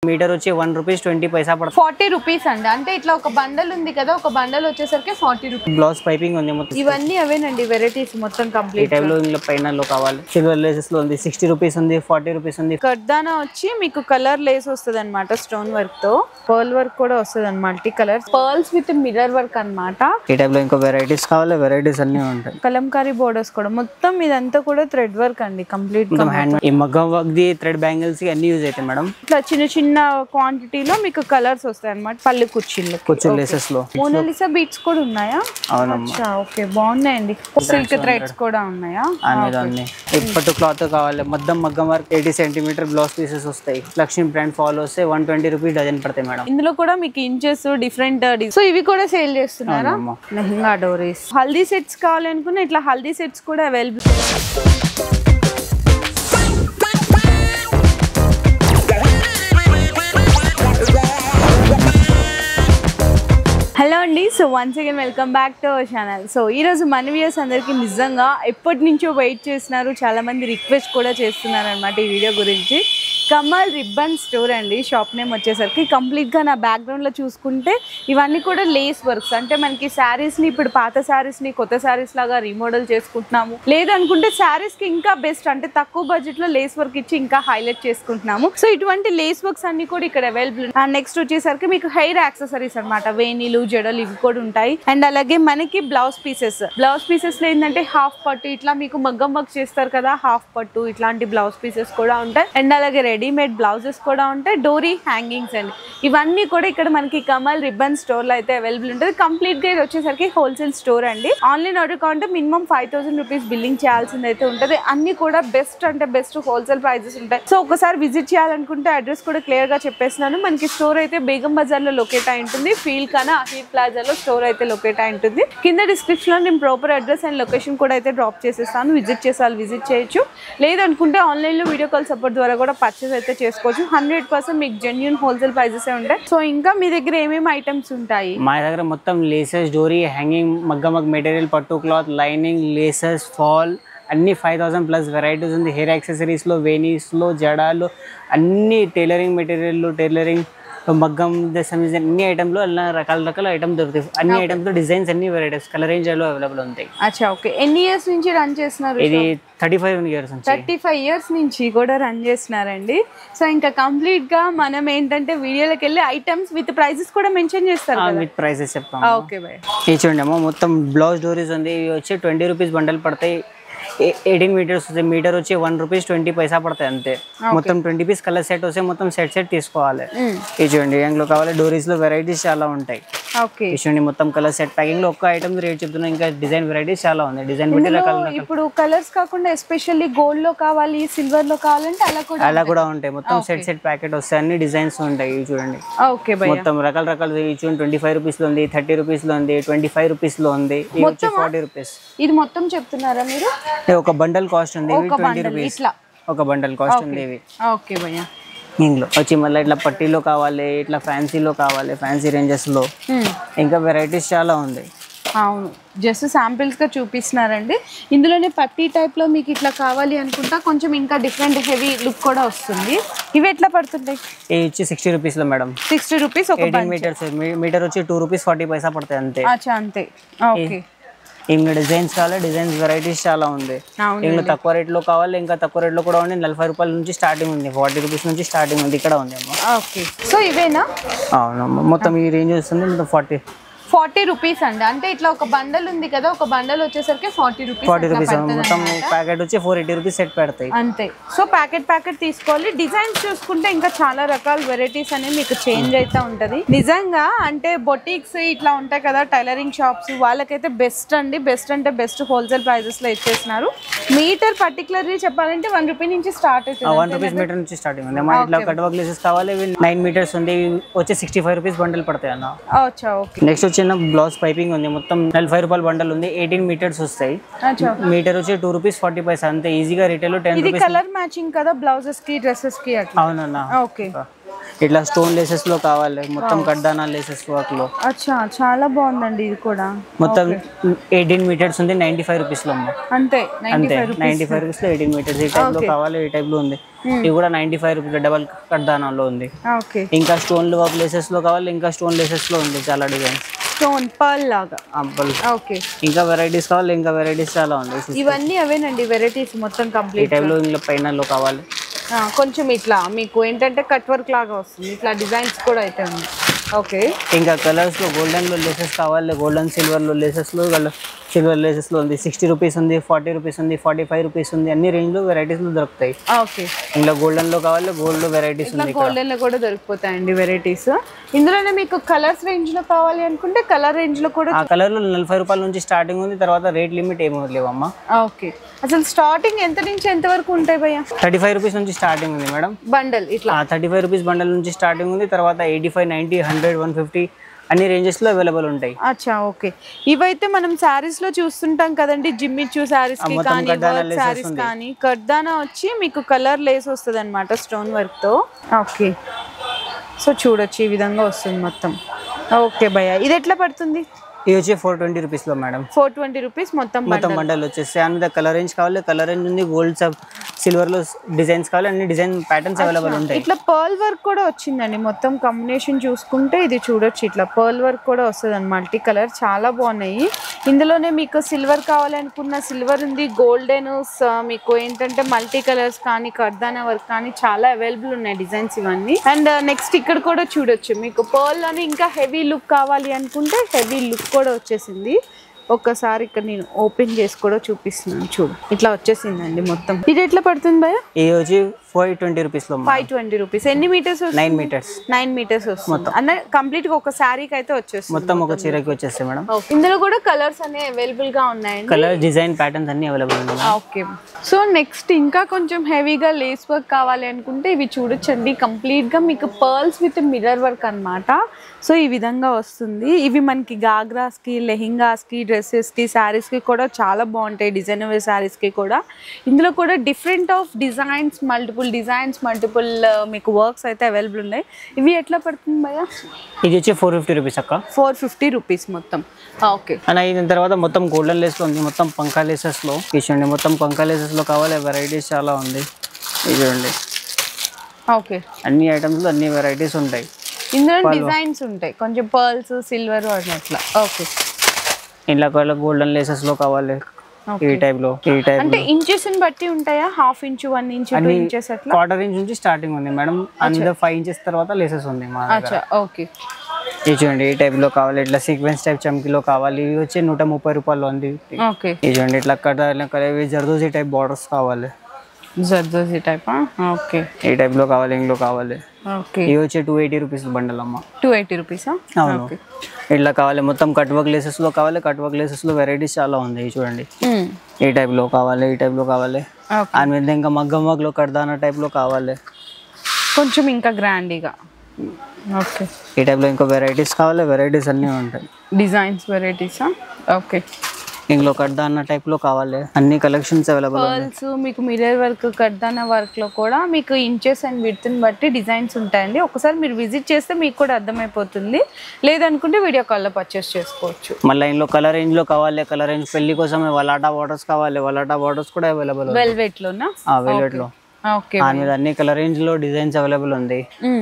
Metre వచ్చి 1 rupees 20 పైసా పడుతుంది. 40 rupees అండి. అంటే ఇట్లా ఒక బండల్ ఉంది కదా, ఒక బండల్ వచ్చేసరికి 40 రూపీస్. బ్లౌజ్ పైపింగ్ ఉంది మొత్తం. ఇవన్నీ అవేనండి వెరైటీస్ మొత్తం కంప్లీట్. ఈ టైప్ లో ఇందులో పైన లో కావాలి. సిల్వర్ లేసెస్ లో ఉంది 60 రూపీస్ ఉంది, 40 రూపీస్ ఉంది. కర్దానా వచ్చి మీకు కలర్ లేస్ వస్తుంది అనమాట, స్టోన్ వర్క్ తో. పర్ల్ వర్క్ కూడా వస్తుంది అనమాట, multi colours pearls with mirror work అనమాట. ఈ టైప్ లో ఇంకో వెరైటీస్ కావాలి, వెరైటీస్ అన్ని ఉంటాయి. కలంకారీ బోర్డర్స్ కూడా మొత్తం ఇదంతా కూడా థ్రెడ్ వర్క్ అండి కంప్లీట్. ఈ మగ్గం వర్క్ ది థ్రెడ్ బ్యాంగిల్స్ అన్ని యూజ్ అవుతాయి మేడం. ఇట్లా చిన్న చిన్న క్వాంటిటీలో మీకు కలర్స్ వస్తాయి అన్నమాట. పళ్ళు కుర్చీలు లేసెస్ లో మోనాలిసా బీట్స్ కూడా ఉన్నాయా? అవునమ్మా. ఓకే, బాగున్నాయండి. సిల్క్ థ్రెడ్స్ కూడా ఉన్నాయా? పట్టు క్లాత్ కావాలి, మొత్తం మగ్గం వర్క్ 80 సెంటీమీటర్ బ్లౌజ్ పీసెస్ వస్తాయి. లక్ష్మీ బ్రాండ్ ఫాలో వస్తే 120 రూపీస్ డజన్ పడతాయి మేడం. ఇందులో కూడా మీకు ఇంచెస్ డిఫరెంట్. సో ఇవి కూడా సేల్ చేస్తున్నారా? లెహంగా డోరీస్, హల్దీ సెట్స్ కావాలి అనుకున్నా ఇట్లా హల్దీ సెట్స్ కూడా అవైలబుల్. హలో అండి, so once again welcome back to our channel. So ఈరోజు మన వ్యూయర్స్ అందరికీ నిజంగా ఎప్పటి నుంచో వెయిట్ చేస్తున్నారు, చాలామంది రిక్వెస్ట్ కూడా చేస్తున్నారు అనమాట ఈ వీడియో గురించి. కమల్ రిబ్బన్ స్టోర్ అండి షాప్ నేమ్ వచ్చేసరికి. కంప్లీట్గా నా బ్యాక్గ్రౌండ్లో చూసుకుంటే ఇవన్నీ కూడా లేస్ వర్క్స్. అంటే మనకి శారీస్ని ఇప్పుడు పాత శారీస్ని కొత్త శారీస్ లాగా రీమోడల్ చేసుకుంటున్నాము, లేదనుకుంటే శారీస్కి ఇంకా బెస్ట్ అంటే తక్కువ బడ్జెట్లో లేస్ వర్క్ ఇచ్చి ఇంకా హైలైట్ చేసుకుంటున్నాము. సో ఇటువంటి లేస్ వర్క్స్ అన్ని కూడా ఇక్కడ అవైలబుల్. అండ్ నెక్స్ట్ వచ్చేసరికి మీకు హెయిర్ యాక్సెసరీస్ అనమాట, వేణీలు జడలు ఇవి కూడా ఉంటాయి. అండ్ అలాగే మనకి బ్లౌజ్ పీసెస్ లో ఏంటంటే హాఫ్ పట్టు ఇట్లా మీకు మగ్గం వర్క్ చేస్తారు కదా, హాఫ్ పట్టు ఇట్లాంటి బ్లౌజ్ పీసెస్ కూడా ఉంటాయి. అండ్ అలాగే రెడీమేడ్ బ్లౌజెస్ కూడా ఉంటాయి, డోరీ హ్యాంగింగ్స్ అండి. ఇవన్నీ కూడా ఇక్కడ మనకి కమల్ రిబ్బన్ స్టోర్ లో అయితే అవైలబుల్ ఉంటుంది. కంప్లీట్ గా ఇది వచ్చేసరికి హోల్సేల్ స్టోర్ అండి. ఆన్లైన్ ఆర్డర్ కావాలంటే మినిమం 5000 రూపీస్ బిల్లింగ్ చేయాల్సింది అయితే ఉంటుంది. అన్ని కూడా బెస్ట్ అంటే బెస్ట్ హోల్సేల్ ప్రైజెస్ ఉంటాయి. సో ఒకసారి విజిట్ చేయాలనుకుంటే అడ్రస్ కూడా క్లియర్ గా చెప్పేస్తున్నాను. మనకి స్టోర్ అయితే బేగం బజార్ లో లొకేట్ అయి ఉంటుంది. ఫీల్ కన్నా అహీర్ ప్లాజాలో స్టోర్ అయితే లొకేట్ అయి ఉంటుంది. కింద డిస్క్రిప్షన్ లో నేను ప్రాపర్ అడ్రస్ అండ్ లొకేషన్ కూడా అయితే డ్రాప్ చేసేస్తాను. విజిట్ చేసే వాళ్ళు విజిట్ చేయొచ్చు, లేదనుకుంటే ఆన్లైన్ లో వీడియో కాల్ సపోర్ట్ ద్వారా కూడా పర్చేస్ అయితే చేసుకోవచ్చు. 100% మీకు జెన్యూన్ హోల్సేల్ ప్రైజెస్ ఉంటాయి. సో ఇంకా మీ దగ్గర ఏమేమి ఐటమ్స్ ఉంటాయి? మా దగ్గర మొత్తం లేసెస్, డోరీ, హ్యాంగింగ్, మగ్గం మెటీరియల్, పట్టు క్లాత్, లైనింగ్, లేసెస్, ఫాల్ అన్ని 5000 ప్లస్ వెరైటీస్ ఉంది. హెయిర్ యాక్సెసరీస్లో, వేనీస్లో, జడాలు అన్ని టైలరింగ్ మెటీరియల్, టైలరింగ్ మగ్గం సంబంధించిన అన్ని ఐటమ్లో రకాల ఐటమ్ దొరుకుతాయి. అన్ని ఐటమ్స్ డిజైన్స్ అన్ని వెరైటీస్ కలర్ రేంజ్ లో అవైలబుల్ ఉంటాయి. అచ్చా, ఓకే. ఎన్ని ఇయర్స్ నుంచి రన్ చేస్తున్నారు? ఇది 35 ఇయర్స్ నుంచి. 35 ఇయర్స్ నుంచి కూడా రన్ చేస్తున్నారండి. సో ఇంకా కంప్లీట్ గా మనం ఏంటంటే వీడియోలోకి వెళ్ళి ఐటమ్స్ విత్ ప్రైజెస్ కూడా మెన్షన్ చేస్తారు. విత్ ప్రైజెస్ చెప్తాం. Okay bye. ఇది చూడండి, మొత్తం బ్లౌజ్ డోరీస్ ఉంది. ఇవి వచ్చి 20 రూపీస్ బండల్ పడతాయి. 18 మీటర్స్ వస్తాయి. మీటర్ వచ్చి 1 రూపీస్ 20 పైసా పడతాయి అంతే. మొత్తం 20 పీస్ కలర్ సెట్ వస్తే మొత్తం సెట్ తీసుకోవాలి. ఇది చూడండి, యాంగ్లో కావాలి. డోరీస్ లో వెరైటీస్ చాలా ఉంటాయి. చూడండి, మొత్తం కలర్ సెట్ ప్యాకింగ్ లో ఒక్క ఐటమ్ రేట్ చెప్తున్నా. ఇంకా డిజైన్ వెరైటీస్ చాలా ఉంది. డిజైన్ బట్టి రకాల ఇప్పుడు కలర్స్ కాకుండా ఎస్పెషల్లీ గోల్డ్ లో కావాలి, సిల్వర్ లో కావాలంటే అలా కూడా ఉంటాయి. మొత్తం సెట్ ప్యాకెట్ వస్తాయి. అన్ని డిజైన్స్ ఉంటాయి. ఇవి చూడండి, మొత్తం రకాల చూడండి. 25 రూపీస్ లో ఉంది, 30 రూపీస్ లో ఉంది, 25 రూపీస్ లో ఉంది, 40 రూపీస్. ఇది మొత్తం చెప్తున్నారా మీరు? ఒక బండల్ కాస్ట్ ఉంది 20 రూపీస్. ఒక బండల్ కాస్ట్ ఉంది ఇవి. ఓకే భయ్యా. ఇందులో వచ్చి మళ్ళీ ఇట్లా పట్టీలో కావాలి, ఇట్లా ఫ్యాన్సీలో కావాలి, ఫ్యాన్సీ రేంజెస్ లో ఇంకా వెరైటీస్ చాలా ఉంది. అవును, జస్ట్ శాంపిల్స్ గా చూపిస్తున్నారండి. ఇందులోనే పట్టీ టైప్ లో మీకు ఇట్లా కావాలి అనుకుంటా కొంచెం ఇంకా డిఫరెంట్ హెవీ లుక్ కూడా వస్తుంది. ఇవి ఎట్లా పడుతుంటాయి? ఇది వచ్చి 60 రూపీస్ లో మేడం. 60 రూపీస్. ఒక మీటర్ వచ్చి 2 రూపీస్ 40 పైసా పడతాయి అంతే. అంతే. ఓకే. ఇంకా డిజైన్స్ కావాలి, డిజైన్స్ వెరైటీస్ చాలా ఉంది. ఇంకా తక్కువ రేట్ లో కావాలి, ఇంకా తక్కువ రేట్ లో కూడా ఉంది. 40 రూపాయల నుంచి స్టార్టింగ్ ఉంది, 40 రూపీస్ నుంచి స్టార్టింగ్ ఉంది. ఇక్కడ ఉంది అమ్మా. ఓకే. సో ఇవేనా? అవునమ్మా, మొత్తం ఈ రేంజ్ వస్తుంది. మొత్తం 40 రూపీస్ అండి. అంటే ఇట్లా ఒక బండల్ ఉంది కదా, ఒక బండల్ వచ్చేసరికి 40 రూపీస్. మొత్తం ప్యాకెట్ వచ్చి 480 రూపీస్ సెట్ పెడతాయి అంతే. సో ప్యాకెట్ తీసుకోవాలి. డిజైన్స్ చూసుకుంటే ఇంకా చాలా రకాల వెరైటీస్ అనేవి మీకు చేంజ్ అయితే ఉంటది. నిజంగా అంటే బొటిక్స్ ఇట్లా ఉంటాయి కదా, టైలరింగ్ షాప్స్, వాళ్ళకైతే బెస్ట్ అండి. బెస్ట్ అంటే బెస్ట్ హోల్సేల్ ప్రైజెస్ లో ఇచ్చేస్తున్నారు. మీటర్ పర్టికులర్లీ చెప్పాలంటే 1 రూపీ నుంచి స్టార్ట్ అవుతుంది. 1 రూపీస్ మీటర్ నుంచి స్టార్టింగ్ ఉంది. మా ఇట్లా కట్ వర్క్ లేసెస్ కావాలి, 9 మీటర్స్ ఉంది, వచ్చి 65 రూపీస్ బండల్ పడతాయి అన్న. నెక్స్ట్ చిన్న బ్లౌజ్ పైపింగ్ ఉంది. మొత్తం 40 రూపాయల బండల్ ఉంది. 18 మీటర్స్ వస్తాయి. మీటర్ వచ్చి 2 రూపీస్ 40 పైసా అంతే. ఈజీగా రిటైల్ 10 రూపీస్. కలర్ మ్యాచింగ్ కదా బ్లౌజెస్ కి, డ్రెస్సెస్ కి. అవునన్నా. ఓకే. ఇట్లా స్టోన్ లేసెస్ లో కావాలి, మొత్తం కడ్దానా లేసెస్ వర్క్ లో. అచ్చా, చాలా బాగుందండి ఇది కూడా. మొత్తం 18 మీటర్స్ ఉంది, 95 రూపీస్ లో అమ్మ. అంతే, అంతే 95 రూపీస్ లో 18 మీటర్స్. ఈ టైప్ లో కావాలి, ఈ టైప్ లో ఉంది. ఇది కూడా 95 రూపీస్ డబల్ కడ్దానాలో ఉంది. ఇంకా స్టోన్ వర్క్ లేసెస్ లో కావాలి, ఇంకా స్టోన్ లేసెస్ లో ఉంది చాలా డిజైన్స్. స్టోన్ పర్ల్ లాగా. ఓకే, ఇంకా వెరైటీస్ కావాలి, ఇంకా వెరైటీస్ చాలా ఉంది. ఇవన్నీ అవేనండి వెరైటీస్ మొత్తం కంప్లీట్. ఈ టైప్ లో ఇంకా పైన లో కావాలి. కొంచెం ఇట్లా మీకు ఏంటంటే కట్ వర్క్ లాగా వస్తుంది, ఇట్లా డిజైన్స్ కూడా అయితే ఉంది. ఓకే, ఇంకా కలర్స్ లో గోల్డెన్ లో లేసెస్ కావాలి, గోల్డెన్ సిల్వర్ లో లేసెస్ లో, సిల్వర్ లేసెస్ లో ఉంది. 60 రూపీస్ ఉంది, 40 రూపీస్ ఉంది, 45 రూపీస్ ఉంది. అన్ని రేంజ్ లో వెరైటీస్ లో దొరుకుతాయి. ఓకే, ఇంకా గోల్డెన్ లో కావాలి, గోల్డ్ లో వెరైటీస్ ఉంది. గోల్డెన్ లో కూడా దొరికిపోతాయండి వెరైటీస్. ఇందులోనే మీకు కలర్స్ రేంజ్ లో కావాలి అనుకుంటే కలర్ రేంజ్ లో కూడా. ఆ కలర్ లో 40 రూపాయల నుంచి స్టార్టింగ్ ఉంది, తర్వాత రేట్ లిమిట్ ఏమో లేవమ్మా. ఓకే, అసలు స్టార్టింగ్ ఎంత నుంచి ఎంత వరకు ఉంటాయి భయ్యా? 35 రూపీస్ నుంచి స్టార్టింగ్ ఉంది మేడం బండల్. ఇట్లా 35 రూపీస్ బండల్ నుంచి స్టార్టింగ్ ఉంది, తర్వాత 85, 90, 100, 150 అన్ని రేంజెస్ లో అవైలబుల్ ఉంటాయి. అచ్చా, ఓకే. ఇవైతే మనం శారీస్ లో చూస్తుంటాం కదండి, జిమ్మిచూ శారీస్ కి కానీ వర్క్ శారీస్ కానీ. కర్దానా వచ్చి మీకు కలర్ లేస్ వస్తుంది అనమాట స్టోన్ వర్క్ తో. ఓకే, సో చూడొచ్చు ఈ విధంగా వస్తుంది మొత్తం. ఓకే భయ్యా, ఇది ఎట్లా పడుతుంది? ఇది వచ్చి 420 రూపీస్ లో మేడం. 420 రూపీస్ మొత్తం బండల్ వచ్చేసి. అండ్ కలర్ రేంజ్ కావాలి, కలర్ రేంజ్ ఉంది. గోల్డ్ సిల్వర్ లో డిజైన్స్ కావాలి, అన్ని డిజైన్ ప్యాటర్న్స్ అవైలబుల్ ఉంటాయి. ఇట్లా పర్ల్ వర్క్ కూడా వచ్చిందండి మొత్తం కాంబినేషన్ చూసుకుంటే. ఇది చూడొచ్చు, ఇట్లా పర్ల్ వర్క్ కూడా వస్తుంది అనమాట. మల్టీ కలర్ చాలా బాగున్నాయి. ఇందులోనే మీకు సిల్వర్ కావాలనుకున్న సిల్వర్ ఉంది, గోల్డెన్, మీకు ఏంటంటే మల్టీ కలర్స్ కానీ కర్దానా వర్క్ కానీ చాలా అవైలబుల్ ఉన్నాయి డిజైన్స్ ఇవన్నీ. అండ్ నెక్స్ట్ ఇక్కడ కూడా చూడొచ్చు మీకు పర్ల్ లోనే ఇంకా హెవీ లుక్ కావాలి అనుకుంటే హెవీ లుక్ కూడా వచ్చేసింది. ఒక్కసారి ఇక్కడ నేను ఓపెన్ చేసి కూడా చూపిస్తున్నాను, చూడు ఇట్లా వచ్చేసిందండి మొత్తం. ఇది ఎట్లా పడుతుంది భయ్యా? ఇది వచ్చి 520 రూపీస్ లో. 520 రూపీస్. ఎన్ని మీటర్స్? 9 మీటర్స్. 9 మీటర్స్ వస్తుంది అన్న. కంప్లీట్ గా ఒక శారీకి అయితే వచ్చేస్తుంది, మొత్తం ఒక చీరకి వచ్చేస్తాయి మేడం. ఇందులో కూడా కలర్స్ అన్ని అవైలబుల్ గా ఉన్నాయండి, కలర్ డిజైన్ ప్యాటర్న్స్ అన్ని అవైలబుల్ ఉన్నాయి. ఓకే, సో నెక్స్ట్ ఇంకా కొంచెం హెవీగా లేస్ వర్క్ కావాలి అనుకుంటే ఇవి చూడొచ్చండి. కంప్లీట్ గా మీకు పర్ల్స్ విత్ మిర్రర్ వర్క్ అన్నమాట. సో ఈ విధంగా వస్తుంది. ఇవి మనకి గాగ్రాస్ కి, లెహింగాస్ కి, డ్రెస్సెస్ కి, శారీస్ కి కూడా చాలా బాగుంటాయి. డిజైనర్ శారీస్ కి కూడా. ఇందులో కూడా different of designs, multiple designs, multiple మీకు వర్క్స్ అయితే అవైలబుల్ ఉన్నాయి. ఇవి ఎట్లా పడుతుంది భయ్యా? ఇది వచ్చి 450 రూపీస్ అక్క. 450 రూపీస్ మొత్తం. ఓకే, అండ్ అయిన తర్వాత మొత్తం గోల్డెన్ లేస్ లో ఉంది, మొత్తం పంకా లేసెస్ లో తీసుకోండి. మొత్తం పంకా లేసెస్ లో కావాలి, వెరైటీస్ చాలా ఉంది. ఇది చూడండి. ఓకే, అన్ని ఐటమ్స్ లో అన్ని వెరైటీస్ ఉంటాయి. ఇందులో డిజైన్స్ ఉంటాయి కొంచెం పర్ల్స్, సిల్వర్ అట్లా. ఓకే, ఇలా గోల్డెన్ లేసెస్ లో కావాలి, ఈ టైప్ లో. ఈ టైప్ అంటే ఇంచెస్ ని బట్టి ఉంటాయా? హాఫ్ ఇంచ్, 1 ఇంచ్, 2 ఇంచెస్ అట్లా? క్వార్టర్ ఇంచ్ నుంచి స్టార్టింగ్ ఉంది మేడం. అందులో 5 ఇంచెస్ తర్వాత లేసెస్ ఉంది మా దగ్గర. ఓకే, ఇది చూడండి. ఈ టైప్ లో కావాలి, ఇట్లా సీక్వెన్స్ టైప్ చమ్కీలో కావాలి. ఇవి వచ్చి 130 రూపాయలు ఉంది. ఓకే, ఇది చూడండి. ఇట్లా జర్దోజీ టైప్ బార్డర్స్ కావాలి. జర్దోజీ టైప్. ఓకే, ఈ టైప్ లో కావాలి, ఇంట్లో కావాలి. ఓకే, ఇవి వచ్చి 280 రూపీస్ బండల్ అమ్మ. 280 రూపీసా? అవును. ఇట్లా కావాలి, మొత్తం కట్ వర్క్ లేసెస్ లో కావాలి. కట్ వర్క్ లేసెస్ లో వెరైటీస్ చాలా ఉంది. చూడండి, ఈ టైప్ లో కావాలి, ఈ టైప్ లో కావాలి. దాని మీద ఇంకా మగ్గం వర్క్ లో కర్దానా టైప్ లో కావాలి, కొంచెం ఇంకా గ్రాండీగా. ఓకే, ఈ టైప్ లో ఇంకో వెరైటీస్ కావాలి. వెరైటీస్ అన్నీ ఉంటాయి, డిజైన్స్ వెరైటీసా? ఓకే, ఇంట్లో కర్దానా టైప్ లో కావాలి. అన్ని కలెక్షన్స్ అవైలబుల్. పర్ల్స్ మీకు మిర్రర్ వర్క్, కర్దానా వర్క్ లో కూడా మీకు ఇంచెస్ అండ్ విడ్త్ ని బట్టి డిజైన్స్ ఉంటాయండి. ఒకసారి మీరు విజిట్ చేస్తే మీకు కూడా అర్థమైపోతుంది. లేదనుకుంటే వీడియో కాల్లో పర్చేస్ చేసుకోవచ్చు. మళ్ళీ ఇంట్లో కలర్ రేంజ్ లో కావాలి. కలర్ రేంజ్ పెళ్లి కోసం వలాటా బార్డర్స్ కావాలి. వలాటా బార్డర్స్ కూడా అవైలబుల్. వెల్వెట్ లోనా? వెల్వెట్ లో. ఓకే, మీద అన్ని కలర్ రేంజ్ లో డిజైన్స్ అవైలబుల్ ఉంది.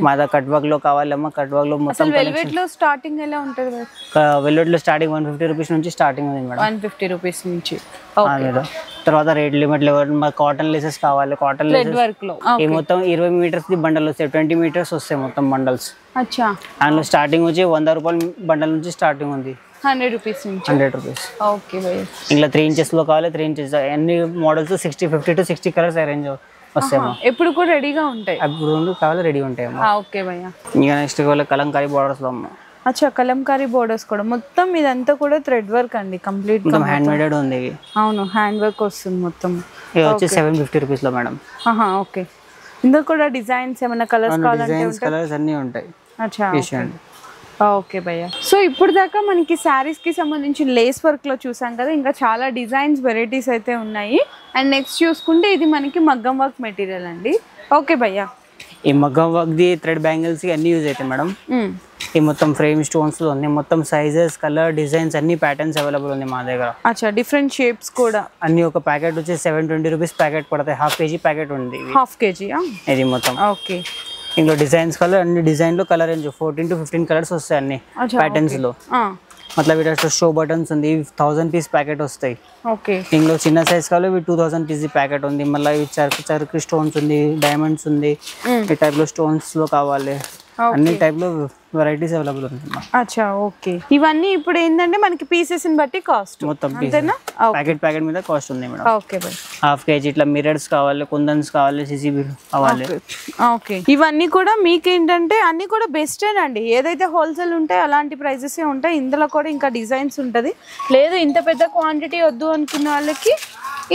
మా దగ్గర కట్ వర్క్ లో కావాలమ్మా. కట్ వర్క్ లో మొత్తం వెల్వెట్ లో స్టార్టింగ్ ఎలా ఉంటుంది? వెల్వెట్ లో స్టార్టింగ్ 150 రూపీస్ నుంచి స్టార్టింగ్ ఉంది మేడం. 150 రూపీస్ నుంచి. తర్వాత రేట్ లిమిట్ లేవు. కాటన్ లేసెస్ కావాలి. కాటన్ వర్క్ లో ఈ మొత్తం 20 మీటర్స్ ది బండల్ వస్తాయి. 20 మీటర్స్ వస్తాయి మొత్తం బండల్స్. అచ్చా, అందులో స్టార్టింగ్ వచ్చి 100 రూపాయల బండల్ నుంచి స్టార్టింగ్ ఉంది. 100 రూపీస్ నుంచి. 100 రూపీస్. ఓకే భయ్యా, ఇంకా 3 ఇంచెస్ లో కావాలి. 3 ఇంచెస్ అన్ని మోడల్స్ 50 to 60 కలర్స్ అరేంజ్ వస్తాయి. ఎప్పుడు కూడా రెడీగా ఉంటాయి. అప్పుడు కావాలి, రెడీ ఉంటాయి. ఓకే భయ్యా, ఇంకా నెక్స్ట్ కలంకారీ బార్డర్స్ లో అమ్మ. అచ్చా, కలంకారీ బోర్డర్స్ కూడా. మొత్తం ఇదంతా కూడా థ్రెడ్ వర్క్ అండి, కంప్లీట్ గా హ్యాండ్ మేడెడ్ ఉంది. అవును, హ్యాండ్ వర్క్ వస్తుంది మొత్తం. ఇది వచ్చి 750 రూపీస్ లో మేడం. ఓకే, ఇందులో కూడా డిజైన్స్ ఏమైనా కలర్స్ కావాలంటే కలర్స్ అన్ని ఉంటాయి. అచ్చా, ఓకే భయ్యా. సో ఇప్పుడు దాకా మనకి శారీస్ కి సంబంధించిన లేస్ వర్క్ లో చూసాం కదా, ఇంకా చాలా డిజైన్స్ వెరైటీస్ అయితే ఉన్నాయి. అండ్ నెక్స్ట్ చూసుకుంటే ఇది మనకి మగ్గం వర్క్ మెటీరియల్ అండి. ఓకే భయ్యా, ఈ మగ్గం వర్క్ ది థ్రెడ్ బ్యాంగిల్స్ కి అన్ని యూజ్ అవుతాయి మేడం. ఈ మొత్తం ఫ్రేమ్ స్టోన్స్ లో ఉంది, మొత్తం సైజెస్ కలర్ డిజైన్స్ అన్ని ప్యాటర్న్స్ అవైలబుల్ ఉంది మా దగ్గర. అచ్చా డిఫరెంట్ షేప్స్ కూడా అన్ని. ఒక ప్యాకెట్ వచ్చి 720 రూపీస్ ప్యాకెట్ పడతాయి. హాఫ్ కేజీ ప్యాకెట్ ఉంది హాఫ్ కేజీ ఇది మొత్తం. ఓకే. ఇందులో డిజైన్స్ కలర్ అన్ని డిజైన్ లో కలర్ రేంజ్ 14 to 15 కలర్స్ వస్తాయి అన్ని ప్యాటర్న్స్ లో. मतलब వీటిలో షో బటన్స్ ఉంది, 1000 పీస్ ప్యాకెట్ వస్తాయి. ఓకే. ఇందులో చిన్న సైజ్ కావాలి 2000 పీస్ ప్యాకెట్ ఉంది. మళ్ళీ ఇవి చర్క్ స్టోన్స్ ఉంది, డైమండ్స్ ఉంది, ఈ టైప్ లో స్టోన్స్ లో కావాలి అన్ని టైప్ లో వెరైటీస్ అవైలబుల్ ఉంది. అచ్చా ఓకే. ఇవన్నీ ఇప్పుడు ఏంటంటే మనకి పీసెస్ ని బట్టి కాస్ట్ మొత్తం ప్యాకెట్ మీద కాస్ట్ ఉంది madam. Okay by. Half KG ఇట్లా మిరర్స్ కావాలి, కుందన్స్ కావాలి, సిసిబి కావాలి. ఓకే. ఇవన్నీ కూడా మీకేంటంటే అన్ని కూడా బెస్టేనండి. ఏదైతే హోల్సేల్ ఉంటాయి అలాంటి ప్రైజెస్ ఉంటాయి. ఇందులో కూడా ఇంకా డిజైన్స్ ఉంటుంది. లేదు ఇంత పెద్ద క్వాంటిటీ వద్దు అనుకున్న వాళ్ళకి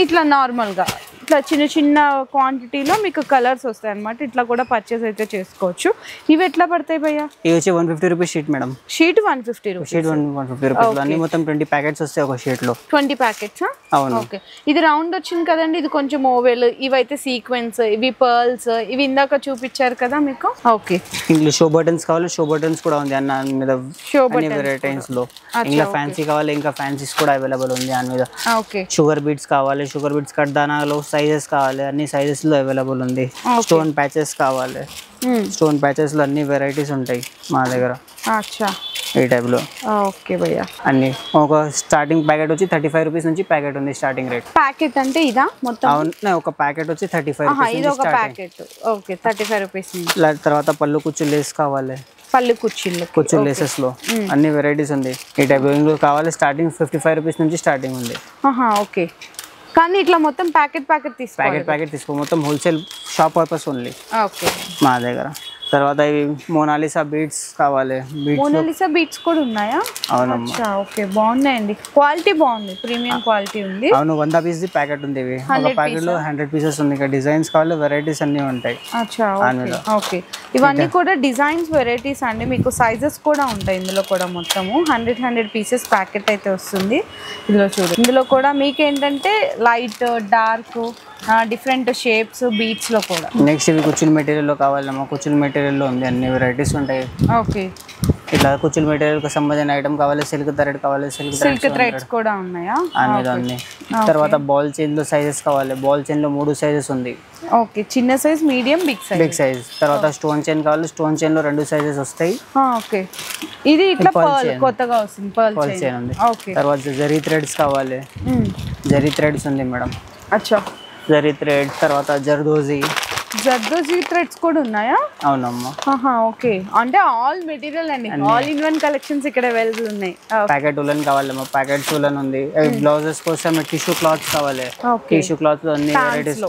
ఇట్లా నార్మల్గా ఇట్లా చిన్న చిన్న క్వాంటిటీలో మీకు కలర్స్ వస్తాయి అనమాట. ఇట్లా కూడా పర్చేస్ అయితే చేసుకోవచ్చు. ఇవి ఎట్లా పడతాయి భయ్యా? ఇవి వచ్చి 150 rupees sheet madam. Sheet 150 rupees. Sheet 150 rupees. అన్ని మొత్తం 20 ప్యాకెట్స్ వస్తాయి ఒక షీట్ లో. 20 ప్యాకెట్స్? అవును. ఓకే. ఇది రౌండ్ వచ్చింది కదండి, ఇది కొంచెం ఓవెల్, ఇవైతే సీక్వెన్స్, ఇవి పర్ల్స్, ఇవి ఇందాక చూపించారు కదా మీకు. ఓకే. ఇందులో షో బటన్స్ కావాలి, షో బటన్స్ కూడా ఉంది అన్న మీద. షో బటన్స్ వెరైటీస్ లో. ఇంకా ఫ్యాన్సీ కావాలి, ఇంకా ఫ్యాన్సీస్ కూడా అవైలబుల్ ఉంది దాని మీద. ఓకే. షుగర్ బీట్స్ కావాలి, షుగర్ బీట్స్ కడ్దానాలో సైజెస్ కావాలి, అన్ని సైజెస్ లో అవైలబుల్ ఉంది. స్టోన్ ప్యాచెస్ కావాలి, స్టోన్ ప్యాచెస్ లో అన్ని వెరైటీస్ ఉంటాయి మా దగ్గర. అచ్చా ఈ టైప్ లో. ఓకే భయ్యా. అన్ని ఒక స్టార్టింగ్ ప్యాకెట్ వచ్చి 35 రూపీస్ నుంచి ప్యాకెట్ ఉంది స్టార్టింగ్ రేట్. ప్యాకెట్ అంటే ఇదా మొత్తం? అవును, ఒక ప్యాకెట్ వచ్చి 35 రూపీస్. ఇది ఒక ప్యాకెట్. ఓకే. 35 రూపీస్. తర్వాత పళ్ళు కుచ్చు లేస్ కావాలి, పళ్ళు కుర్చీలు లేసెస్ లో అన్ని వెరైటీస్ ఉంది. ఈ టైప్ లో కావాలి. స్టార్టింగ్ 55 రూపీస్ నుంచి స్టార్టింగ్ ఉంది. ఓకే. కానీ ఇట్లా మొత్తం ప్యాకెట్ తీసుకో మొత్తం wholesale shop purpose only okay మా దగ్గర. తర్వాత ఇవి మోనాలిసా బీట్స్ కావాలి. మోనాలిసా బీట్స్ కూడా ఉన్నాయా? అవునమ్మా. ఓకే, బాగున్నాయండి. క్వాలిటీ బాగుంది, ప్రీమియం క్వాలిటీ ఉంది. అవును, 100 పీస్ ప్యాకెట్ ఉంది. ఇవి ఒక ప్యాకెట్ లో 100 పీసెస్ ఉంది. ఇక్కడ డిజైన్స్ కావాలి, వెరైటీస్ అన్ని ఉంటాయి. ఓకే. ఇవన్నీ కూడా డిజైన్స్ వెరైటీస్ అండి. మీకు సైజెస్ కూడా ఉంటాయి ఇందులో కూడా. మొత్తము 100 పీసెస్ ప్యాకెట్ అయితే వస్తుంది. ఇందులో చూడండి, ఇందులో కూడా మీకు ఏంటంటే light, dark, different shapes, beats లో కూడా. నెక్స్ట్ ఇవి కుచ్చుల మెటీరియల్ లో కావాలమ్మా. కుచ్చుల మెటీరియల్ లో ఉంది, అన్ని వెరైటీస్ ఉంటాయి. ఓకే. ఇట్లా కుచ్చుల మెటీరియల్ కి సంబంధించిన ఐటమ్ కావాలి. సిల్క్ థ్రెడ్ కావాలి, సిల్క్ థ్రెడ్స్ కూడా ఉన్నాయా? అన్ని. తర్వాత బాల్ చైన్ లో సైజెస్ కావాలి. బాల్ చైన్ లో 3 సైజెస్ ఉంది. ఓకే. చిన్న సైజ్, మీడియం, బిగ్ సైజ్. తర్వాత స్టోన్ చైన్ కావాలి. స్టోన్ చైన్ లో 2 సైజెస్ వస్తాయి. ఓకే. ఇది ఇట్లా పర్ల్ కొత్తగా వస్తుంది, పర్ల్ చైన్ ఉంది. ఓకే. తర్వాత జరీ థ్రెడ్స్ కావాలి. జరీ థ్రెడ్స్ ఉంది మేడం. అచ్చా. జరీ థ్రెడ్. తర్వాత జర్దోజీ థ్రెడ్స్ కూడా ఉన్నాయా? అవునమ్మా. ఓకే. అంటే ఆల్ మెటీరియల్ అండి, ఆల్ ఇన్ వన్ కలెక్షన్స్ ఇక్కడ అవైలబుల్ ఉన్నాయి. ప్యాకెట్ ఉలన్ కావాలమ్మా. ప్యాకెట్ ఉలన్ ఉంది. బ్లౌజెస్ కోసం టిష్యూ క్లాత్ కావాలి. టిష్యూ క్లాత్ లో అన్ని వెరైటీస్.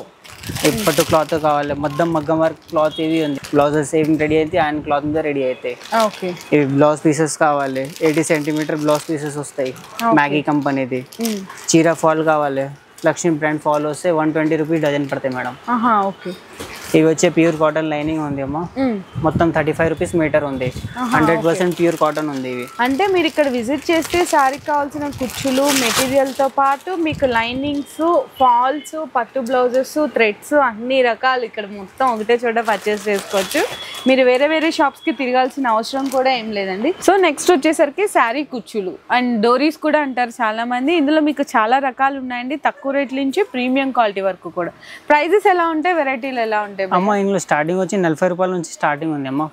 పట్టు క్లాత్ కావాలి, మొత్తం మగ్గం వర్క్ క్లాత్ ఇవి ఉంది. బ్లౌజెస్ ఏమి రెడీ అయితే ఆయన క్లాత్ మీద రెడీ అవుతాయి. ఓకే. ఇవి బ్లౌజ్ పీసెస్ కావాలి. 80 సెంటీమీటర్ బ్లౌజ్ పీసెస్ వస్తాయి. మ్యాగీ కంపెనీది. చీర ఫాల్ కావాలి. లక్ష్మీ బ్రాండ్ ఫాల్ వస్తే 120 రూపీస్ డజన్ పడతాయి మేడం. ఓకే. ఇవి వచ్చే ప్యూర్ కాటన్ లైనింగ్ ఉంది అమ్మా. మొత్తం 35 రూపీస్ మీటర్ ఉంది. 100% ప్యూర్ కాటన్ ఉంది. ఇవి అంటే మీరు ఇక్కడ విజిట్ చేస్తే శారీకి కావాల్సిన కుచ్చులు, మెటీరియల్ తో పాటు మీకు లైనింగ్స్, ఫాల్స్, పట్టు బ్లౌజెస్, థ్రెడ్స్ అన్ని రకాలు ఇక్కడ మొత్తం ఒకటే చోట పర్చేస్ చేసుకోవచ్చు. మీరు వేరే వేరే షాప్స్ కి తిరగాల్సిన అవసరం కూడా ఏం లేదండి. సో నెక్స్ట్ వచ్చేసరికి శారీ కుచ్చులు అండ్ డోరీస్ కూడా అంటారు చాలా మంది. ఇందులో మీకు చాలా రకాలు ఉన్నాయండి, తక్కువ రేట్ల నుంచి ప్రీమియం క్వాలిటీ వరకు కూడా. ప్రైజెస్ ఎలా ఉంటాయి, వెరైటీలు ఎలా ఉంటాయి అమ్మా? ఇందులో స్టార్టింగ్ వచ్చి 40 రూపాయల నుంచి స్టార్టింగ్ ఉంది అమ్మా.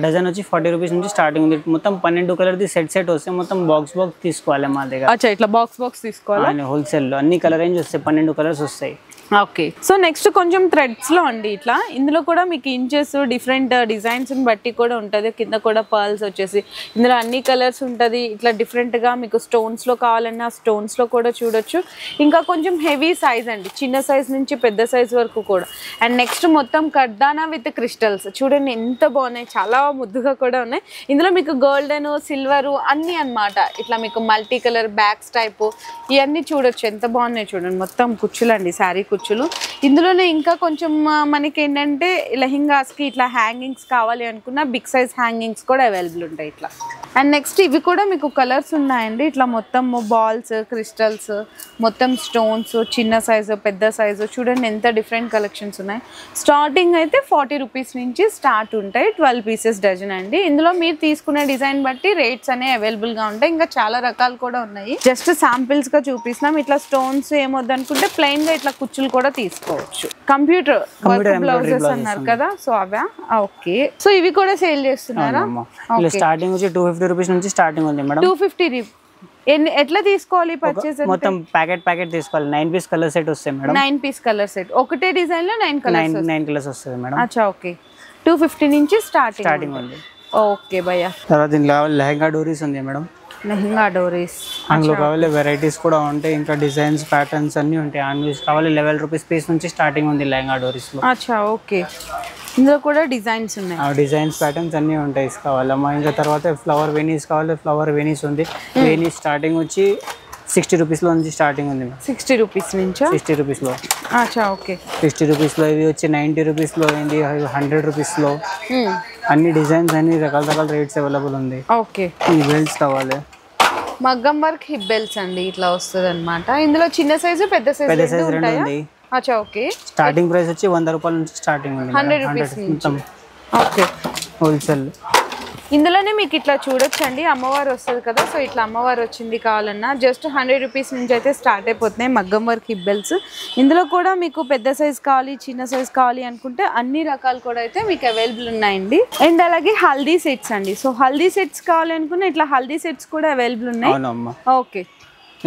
డజన్ వచ్చి 40 రూపీస్ నుంచి స్టార్టింగ్ ఉంది. మొత్తం 12 కలర్ది సెట్ వస్తే మొత్తం బాక్స్ తీసుకోవాలి మా దగ్గర. అచ్చా, ఇట్లా బాక్స్ తీసుకోవాలి. హోల్సేల్ లో అన్ని కలర్ రేంజ్ వస్తాయి. 12 కలర్స్ వస్తాయి. ఓకే. సో నెక్స్ట్ కొంచెం థ్రెడ్స్ లో అండి. ఇట్లా ఇందులో కూడా మీకు ఇంచెస్, డిఫరెంట్ డిజైన్స్ బట్టి కూడా ఉంటుంది. కింద కూడా పర్ల్స్ వచ్చేసి ఇందులో అన్ని కలర్స్ ఉంటుంది. ఇట్లా డిఫరెంట్ గా మీకు స్టోన్స్ లో కావాలన్నా స్టోన్స్ లో కూడా చూడొచ్చు. ఇంకా కొంచెం హెవీ సైజ్ అండి, చిన్న సైజ్ నుంచి పెద్ద సైజ్ వరకు కూడా. అండ్ నెక్స్ట్ మొత్తం కడ్దానా విత్ క్రిస్టల్స్ చూడండి ఎంత బాగున్నాయి, చాలా ముద్దుగా కూడా ఉన్నాయి. ఇందులో మీకు గోల్డెన్, సిల్వర్ అన్ని అన్నమాట. ఇట్లా మీకు మల్టీ కలర్ బ్యాగ్స్ టైప్ ఇవన్నీ చూడొచ్చు, ఎంత బాగున్నాయి చూడండి. మొత్తం కుచ్చులు అండి, శారీ కుచ్చులు. ఇందులోనే ఇంకా కొంచెం మనకి ఏంటంటే లెహెంగాస్ కి ఇట్లా హ్యాంగింగ్స్ కావాలి అనుకున్న బిగ్ సైజ్ హ్యాంగింగ్స్ కూడా అవైలబుల్ ఉంటాయి ఇట్లా. అండ్ నెక్స్ట్ ఇవి కూడా మీకు కలర్స్ ఉన్నాయండి. ఇట్లా మొత్తం బాల్స్, క్రిస్టల్స్, మొత్తం స్టోన్స్, చిన్న సైజు, పెద్ద సైజు, చూడండి ఎంత డిఫరెంట్ కలెక్షన్స్ ఉన్నాయి. స్టార్టింగ్ అయితే 40 రూపీస్ నుంచి స్టార్ట్ ఉంటాయి. 12 పీసెస్ డజన్ అండి. ఇందులో మీరు తీసుకునే డిజైన్ బట్టి రేట్స్ అనేవి అవైలబుల్ గా ఉంటాయి. ఇంకా చాలా రకాలు కూడా ఉన్నాయి. జస్ట్ శాంపిల్స్ గా చూపిస్తున్నాం. ఇట్లా స్టోన్స్ ఏమొద్దు అనుకుంటే ప్లెయిన్ గా ఇట్లా కుచ్చులు కూడా తీసుకోవచ్చు. కంప్యూటర్ బ్లౌజెస్ అన్నారు కదా, సో అవా ఓకే. సో ఇవి కూడా సేల్ చేస్తున్నారా? స్టార్టింగ్ వచ్చి 250 రూపీస్ నుంచి స్టార్టింగ్ ఉంది మేడం. 250. ఎట్లా తీసుకోవాలి పర్చేస్? మొత్తం ప్యాకెట్ తీసుకోవాలి. 9 పీస్ కలర్ సెట్ వస్తాయి మేడం. 9 పీస్ కలర్ సెట్, ఒకటే డిజైన్ లో 9 కలర్స్ వస్తాయి మేడం. అచ్చా ఓకే. 250 నుంచి స్టార్టింగ్ ఉంది. ఓకే భయ్యా. తర్వాత దీనిలో లెహంగా డోరీస్ ఉంది మేడం. లెహంగా డోరీస్ అందులో కావాలి వెరైటీస్ కూడా ఉంటాయి. ఇంకా డిజైన్స్ ప్యాటర్న్స్ అన్ని ఉంటాయి. ఆన్వీస్ కావాలి 11 రూపీస్ పీస్ నుంచి స్టార్టింగ్ ఉంది లెహంగా డోరీస్ లో. అచ్చా ఓకే. ఇందులో కూడా డిజైన్స్ ఉన్నాయి. డిజైన్స్ ప్యాటర్న్స్ అన్ని ఉంటాయి కావాలమ్మా. ఇంకా తర్వాత ఫ్లవర్ వెనీస్ కావాలి. ఫ్లవర్ వెనీస్ ఉంది. వెనీస్ స్టార్టింగ్ వచ్చి 60 రూపీస్ లో నుంచి స్టార్టింగ్ ఉంది. 60 రూపీస్ నుంచి 60 రూపీస్ లో. అచ్చా ఓకే. 60 రూపీస్ లో ఇవి వచ్చి 90 రూపీస్ లో అయింది. 100 రూపీస్ లో అన్ని డిజైన్స్ అన్ని రకాల రేట్స్ అవైలబుల్ ఉంది. ఓకే. ఈ బెల్ట్స్ కావాలి. మగ్గం వర్క్ హిప్ బెల్ట్స్ అండి, ఇట్లా వస్తుంది అనమాట. ఇందులో చిన్న సైజు పెద్ద సైజు రెండు ఉంది. అచ్చా ఓకే. స్టార్టింగ్ ప్రైస్ వచ్చి 100 రూపాయల నుంచి స్టార్టింగ్ ఉంది. 100 రూపీస్ నుంచి. ఓకే. హోల్సేల్. ఇందులోనే మీకు ఇట్లా చూడొచ్చండి, అమ్మవారు వస్తుంది కదా. సో ఇట్లా అమ్మవారు వచ్చింది కావాలన్నా జస్ట్ 100 రూపీస్ నుంచి అయితే స్టార్ట్ అయిపోతున్నాయి మగ్గం వర్క్ హిప్ బెల్ట్స్. ఇందులో కూడా మీకు పెద్ద సైజ్ కావాలి, చిన్న సైజ్ కావాలి అనుకుంటే అన్ని రకాలు కూడా అయితే మీకు అవైలబుల్ ఉన్నాయండి. అండ్ అలాగే హల్దీ సెట్స్ అండి. సో హల్దీ సెట్స్ కావాలి అనుకున్న ఇట్లా హల్దీ సెట్స్ కూడా అవైలబుల్ ఉన్నాయి. ఓకే.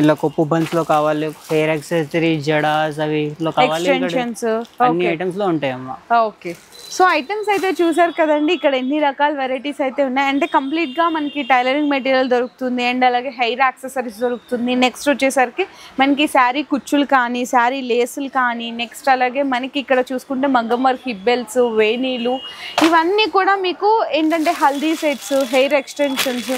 ఇలా కొప్పు బన్స్ లో కావాలి, హెయిర్ యాక్సెసరీ, జడాస్ అవి కావాలి, ఎక్స్టెన్షన్స్ అన్ని ఐటమ్స్ లో ఉంటాయి అమ్మా. ఓకే. సో ఐటమ్స్ అయితే చూసారు కదండి, ఇక్కడ ఎన్ని రకాల వెరైటీస్ అయితే ఉన్నాయి. అంటే కంప్లీట్ గా మనకి టైలరింగ్ మెటీరియల్ దొరుకుతుంది. అండ్ అలాగే హెయిర్ యాక్సెసరీస్ దొరుకుతుంది. నెక్స్ట్ వచ్చేసరికి మనకి శారీ కుచ్చులు కానీ, శారీ లేసులు కానీ, నెక్స్ట్ అలాగే మనకి ఇక్కడ చూసుకుంటే మగ్గం వర్క్ హిప్ బెల్ట్స్, వేణీలు, ఇవన్నీ కూడా మీకు ఏంటంటే హల్దీ సెట్స్, హెయిర్ ఎక్స్టెన్షన్స్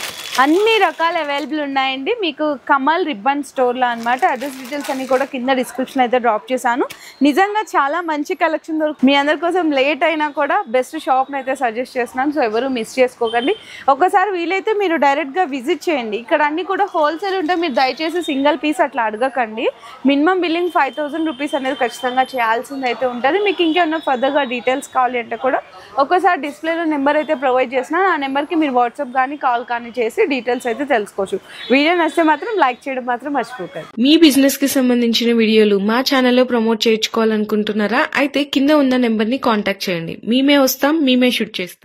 అన్ని రకాలు అవైలబుల్ ఉన్నాయండి. మీకు కమల్ రిబ్బన్ స్టోర్లో అనమాట. అడ్రస్ డీటెయిల్స్ అన్ని కూడా కింద డిస్క్రిప్షన్ అయితే డ్రాప్ చేశాను. నిజంగా చాలా మంచి కలెక్షన్ దొరుకుతుంది. మీ అందరి కోసం లేట్ అయినా కూడా బెస్ట్ షాప్ని అయితే సజెస్ట్ చేస్తున్నాను. సో ఎవరు మిస్ చేసుకోకండి. ఒకసారి వీలైతే మీరు డైరెక్ట్గా విజిట్ చేయండి. ఇక్కడ అన్ని కూడా హోల్సేల్ ఉంటే మీరు దయచేసి సింగిల్ పీస్ అట్లా అడగకండి. మినిమం బిల్లింగ్ 5000 రూపీస్ అనేది ఖచ్చితంగా చేయాల్సింది అయితే ఉంటుంది. మీకు ఇంకేమన్నా ఫర్దర్గా డీటెయిల్స్ కావాలి అంటే కూడా ఒకసారి డిస్ప్లేలో నెంబర్ అయితే ప్రొవైడ్ చేస్తున్నాను. ఆ నెంబర్కి మీరు వాట్సాప్ కానీ కాల్ కానీ చేసి డీటెయిల్స్ అయితే తెలుసుకోవచ్చు. వీడియో నచ్చితే మాత్రం లైక్ చేయడం మాత్రం మర్చిపోకండి. మీ బిజినెస్ కి సంబంధించిన వీడియోలు మా ఛానల్లో ప్రమోట్ చేయించుకోవాలనుకుంటున్నారా? అయితే కింద ఉన్న నెంబర్ ని కాంటాక్ట్ చేయండి. మేమే వస్తాం, మేమే షూట్ చేస్తాం.